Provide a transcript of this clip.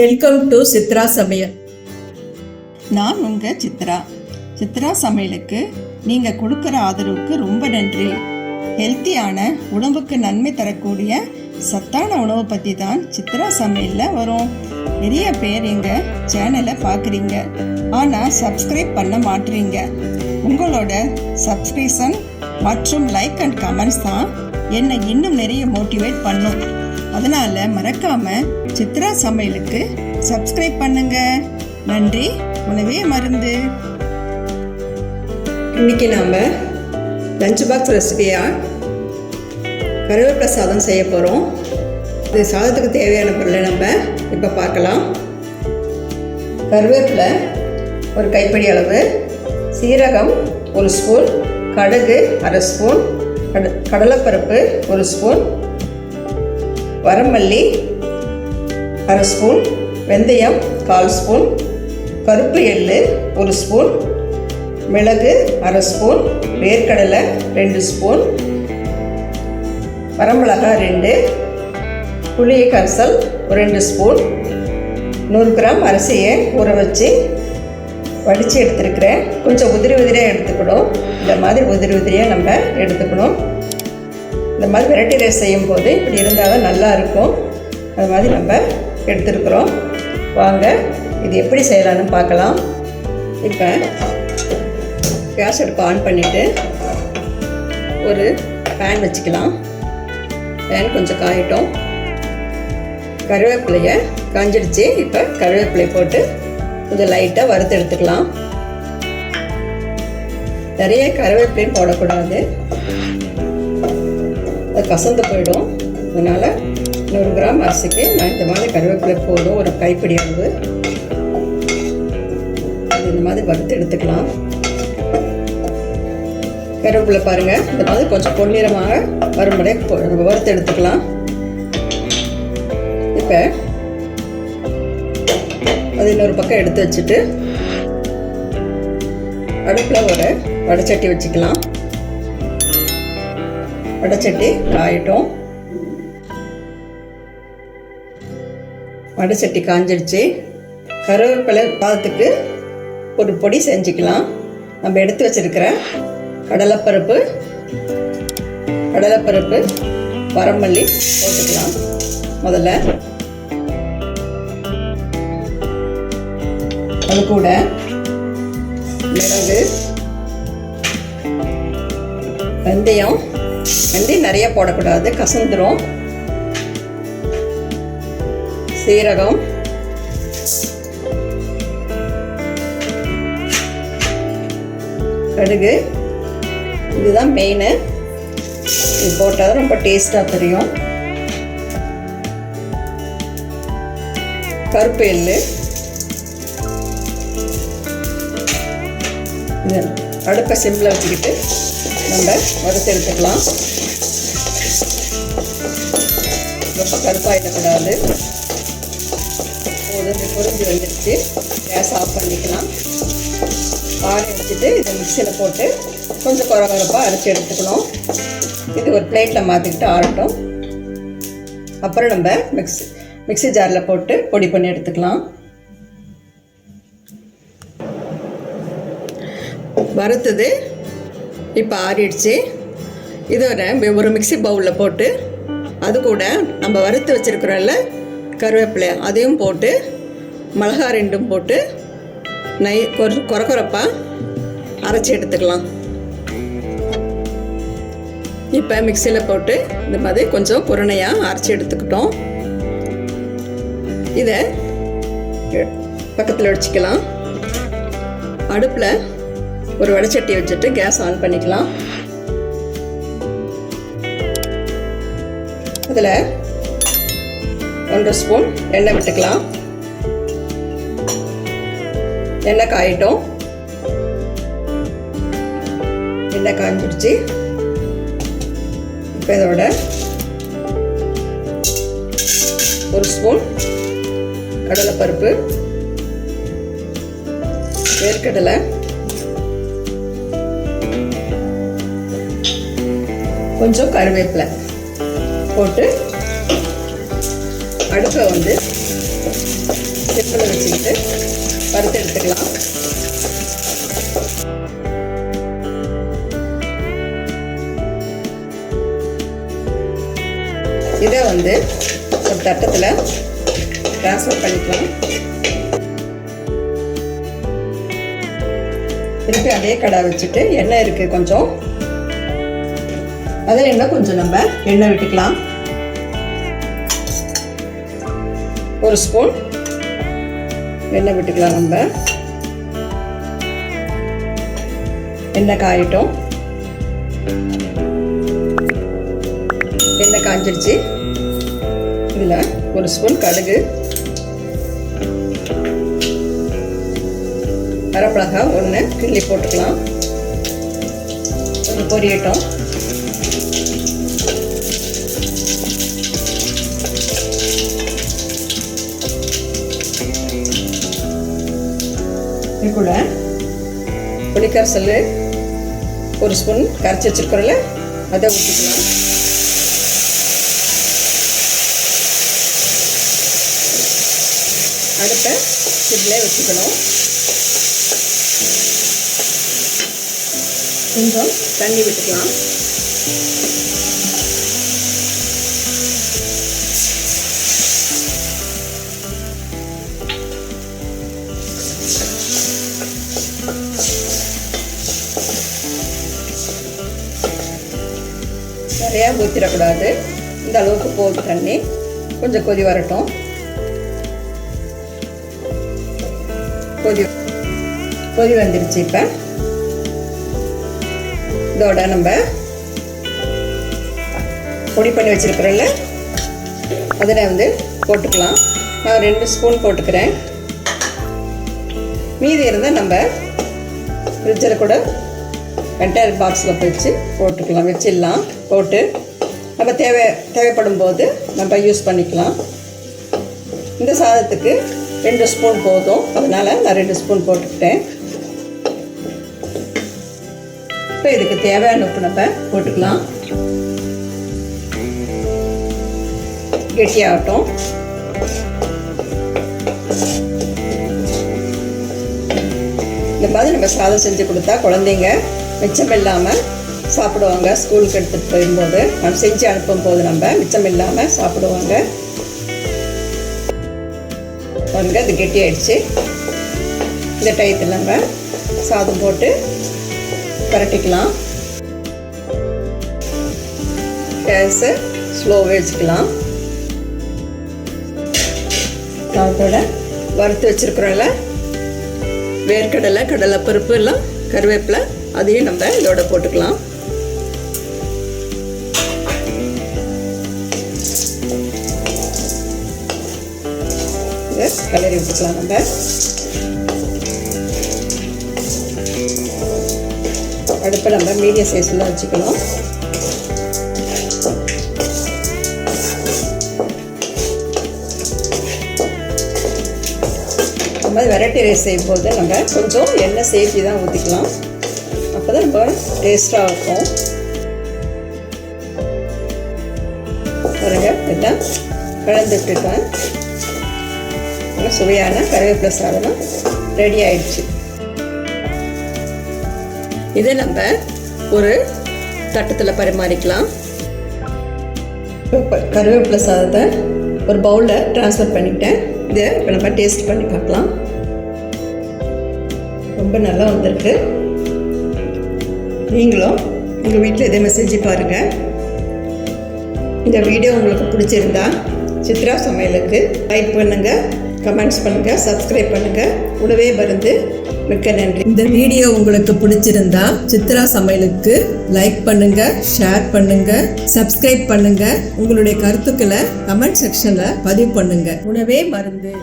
Welcome to Chitra சமையல். நான் உங்கள் சித்ரா சமையலுக்கு நீங்கள் கொடுக்குற ஆதரவுக்கு ரொம்ப நன்றி. ஹெல்த்தியான உடம்புக்கு நன்மை தரக்கூடிய சத்தான உணவை பற்றி தான் சித்ரா சமையலில் வரும். நிறைய பேர் எங்கள் சேனலை பார்க்குறீங்க, ஆனால் சப்ஸ்கிரைப் பண்ண மாட்டுறீங்க. உங்களோட சப்ஸ்கிரிப்ஷன் மற்றும் லைக் அண்ட் கமெண்ட்ஸ் தான் என்னை இன்னும் நிறைய மோட்டிவேட் பண்ணும். அதனால் மறக்காமல் சித்ரா சமையலுக்கு சப்ஸ்கிரைப் பண்ணுங்க. நன்றி. உணவே மருந்து. இன்னைக்கு நாம் லஞ்ச் பாக்ஸ் ரெசிபியாக கருவேப்பிலை சாதம் செய்ய போகிறோம். இது சாதத்துக்கு தேவையான பொருளை நம்ம இப்போ பார்க்கலாம். கருவேப்பிலை ஒரு கைப்பிடி அளவு, சீரகம் 1 ஸ்பூன், கடுகு 1/2 ஸ்பூன், கடலைப்பருப்பு 1 ஸ்பூன், வரமல்லி 1/2 ஸ்பூன், வெந்தயம் 1/4 ஸ்பூன், கருப்பு எள்ளு 1 ஸ்பூன், மிளகு 1/2 ஸ்பூன், வேர்க்கடலை 2 ஸ்பூன், வரமிளகாய் 2, புளி கரைசல் 2 ஸ்பூன், 100 கிராம் அரிசியை ஊற வச்சு வடித்து எடுத்துருக்கிறேன். கொஞ்சம் உதிரியாக எடுத்துக்கணும். இந்த மாதிரி உதிரியாக நம்ம எடுத்துக்கணும். இந்த மாதிரி வெரைட்டி ரைஸ் செய்யும்போது இப்படி இருந்தால் தான் நல்லா இருக்கும். அது மாதிரி நம்ம எடுத்துருக்குறோம். வாங்க இது எப்படி செய்யலான்னு பார்க்கலாம். இப்போ கேஸ் அடுப்பு ஆன் பண்ணிவிட்டு ஒரு பேன் வச்சுக்கலாம். பேன் கொஞ்சம் காயட்டும். கருவேப்பிலையை காஞ்சிடுச்சு. இப்போ கருவேப்பிலையை போட்டு கொஞ்சம் லைட்டாக வறுத்து எடுத்துக்கலாம். நிறைய கருவேப்பிலையும் போடக்கூடாது, அது கசந்து போயிடும். அதனால் 100 கிராம் அரிசிக்கு நான் இந்த மாதிரி கருவேப்பிலை போதும். ஒரு கைப்பிடி அளவு இந்த மாதிரி வறுத்து எடுத்துக்கலாம். கருவேப்பிலை பாருங்கள், இந்த மாதிரி கொஞ்சம் பொன்னிறமாக வரும்படியே வறுத்து எடுத்துக்கலாம். இப்போ அது இன்னொரு பக்கம் எடுத்து வச்சுட்டு அடுப்பில் ஒரு வடைச்சட்டி வச்சுக்கலாம். வடைச்சட்டி காயட்டும். வடைச்சட்டி காஞ்சிடுச்சு. கருவேப்பிலை சாதத்துக்கு ஒரு பொடி செஞ்சுக்கலாம். நம்ம எடுத்து வச்சிருக்கிற கடலைப்பருப்பு, வரமல்லி போட்டுக்கலாம். முதல்ல அது கூட மிளகு, வெந்தயம் நிறைய போடக்கூடாது, கசந்துரும். சீரகம், கடுகு, இதுதான் மெயின். இது போட்டால் ரொம்ப டேஸ்டாக தெரியும். கருப்பு எள்ளு, இது அடுப்பை சிம்மில் வச்சுக்கிட்டு நம்ம வறுத்து எடுத்துக்கலாம். ரொம்ப கருப்பாயிடக்கூடாது. பொரிஞ்சு வந்துடுச்சு. கேஸ் ஆஃப் பண்ணிக்கலாம். ஆற வச்சுட்டு இதை மிக்சியில் போட்டு கொஞ்சம் குறப்பாக அரைச்சி எடுத்துக்கணும். இது ஒரு பிளேட்டில் மாற்றிக்கிட்டு ஆறட்டும். அப்புறம் நம்ம மிக்ஸி ஜாரில் போட்டு பொடி பண்ணி எடுத்துக்கலாம். வறுத்தது இப்போ ஆறிடுச்சு. இதோட ஒரு மிக்ஸி பவுலில் போட்டு அது கூட நம்ம வறுத்து வச்சுருக்கிறோம்ல கருவேப்பிலை, அதையும் போட்டு மிளகாய் 2 போட்டு குறப்பாக அரைச்சி எடுத்துக்கலாம். இப்போ மிக்சியில் போட்டு இந்த மாதிரி கொஞ்சம் குருணையாக அரைச்சி எடுத்துக்கிட்டோம். இதை பக்கத்தில் வச்சுக்கலாம். அடுப்பில் ஒரு வடைச்சட்டி வச்சுட்டு கேஸ் ஆன் பண்ணிக்கலாம். அதில் 1 ஸ்பூன் எண்ணெய் விட்டுக்கலாம். எண்ணெய் காயட்டும். எண்ணெய் காஞ்சிடுச்சு. இப்போ இதோட 1 ஸ்பூன் கடலைப்பருப்பு, வேர்க்கடலை, கொஞ்சம் கருவேப்பிலை போட்டு அடுப்பை சிம்பிள் வச்சுக்கிட்டு வறுத்து எடுத்துக்கலாம். இதை வந்து ஒரு தட்டத்தில் ட்ரான்ஸ்ஃபர் பண்ணிக்கலாம். திருப்பி அதே கடை வச்சுட்டு எண்ணெய் இருக்குது கொஞ்சம், அதில் இன்னும் கொஞ்சம் நம்ம எண்ணெய் விட்டுக்கலாம். ஒரு ஸ்பூன் எண்ணெய் விட்டுக்கலாம். நம்ம எண்ணெய் காயட்டும். எண்ணெய் காஞ்சிடுச்சு. இதில் ஒரு ஸ்பூன் கடுகு, வரமிளகா 1 கிள்ளி போட்டுக்கலாம். கொஞ்சம் பொரியட்டும். இது கூட புளிக்கரைசல் ஒரு ஸ்பூன் கரைச்சி வச்சுருக்கிறோம்ல, அதை ஊற்றிக்கலாம். அடுப்பை சிம்மில் வச்சுக்கணும். கொஞ்சம் தண்ணி விட்டுக்கலாம். நிறையா ஊற்றிடக்கூடாது. இந்த அளவுக்கு போட்டு தண்ணி கொஞ்சம் கொதி வரட்டும். கொதி வந்துடுச்சு. இப்போ இதோட நம்ம பொடி பண்ணி வச்சுருக்கிறோம்ல, அதில் வந்து போட்டுக்கலாம். நான் 2 ஸ்பூன் போட்டுக்கிறேன். மீதி இருந்தால் நம்ம ஃப்ரிட்ஜில் கூட கண்டெய்னர் பாக்ஸில் வச்சு போட்டுக்கலாம், வச்சிடலாம். போட்டு நம்ம தேவைப்படும் போது நம்ம யூஸ் பண்ணிக்கலாம். இந்த சாதத்துக்கு 2 ஸ்பூன் போதும், அதனால் நான் 2 ஸ்பூன் போட்டுக்கிட்டேன். இப்போ இதுக்கு தேவையான உப்பு நம்ம போட்டுக்கலாம். கெட்டியாகட்டும். இந்த மாதிரி நம்ம சாதம் செஞ்சு கொடுத்தா குழந்தைங்க மிச்சம் இல்லாமல் சாப்பிடுவாங்க. ஸ்கூலுக்கு எடுத்துகிட்டு போகும்போது நம்ம செஞ்சு அனுப்பும் போது நம்ம மிச்சம் இல்லாமல் சாப்பிடுவாங்க. பாருங்க, அது கெட்டி ஆயிடுச்சு. இந்த டயத்தில் நம்ம சாதம் போட்டு பரட்டிக்கலாம். கேஸை ஸ்லோவாக வச்சுக்கலாம். அதோட வறுத்து வச்சுருக்குறோம்ல வேர்க்கடலை, கடலைப்பருப்பு எல்லாம், கருவேப்பிலை, அதையும் நம்ம இதோட போட்டுக்கலாம். இதை கிளறி விட்டுக்கலாம். நம்ம அடுப்பை நம்ம மீடியம் சைஸில் வச்சுக்கணும். நம்ம வெரைட்டி ரைஸ் செய்யும்போது நம்ம கொஞ்சம் எண்ணெய் சேர்த்து தான் ஊற்றிக்கலாம். அப்போ தான் ரொம்ப டேஸ்ட்டாக இருக்கும். பாருங்க, எல்லாம் கலந்து விட்டுருக்கேன். சுவையான கருவேப்பிலை சாதம் ரெடி ஆயிடுச்சு. இதை நம்ம ஒரு தட்டத்தில் பரிமாறிக்கலாம். கருவேப்பிலை சாதத்தை ஒரு பவுலில் ட்ரான்ஸ்ஃபர் பண்ணிக்கிட்டேன். இதை இப்போ நம்ம டேஸ்ட் பண்ணி பார்க்கலாம். ரொம்ப நல்லா வந்திருக்கு. நீங்களும் உங்கள் வீட்டில் இதே மாதிரி செஞ்சு பாருங்கள். இந்த வீடியோ உங்களுக்கு பிடிச்சிருந்தா சித்ரா சமையலுக்கு லைக் பண்ணுங்கள், கமெண்ட்ஸ் பண்ணுங்கள், சப்ஸ்கிரைப் பண்ணுங்கள். கூடவே மருந்து. மிக்க நன்றி. இந்த வீடியோ உங்களுக்கு பிடிச்சிருந்தா சித்ரா சமையலுக்கு லைக் பண்ணுங்க, ஷேர் பண்ணுங்க, சப்ஸ்கிரைப் பண்ணுங்க. உங்களுடைய கருத்துக்களை கமெண்ட் செக்ஷன்ல பதிவு பண்ணுங்க. உணவே மருந்து.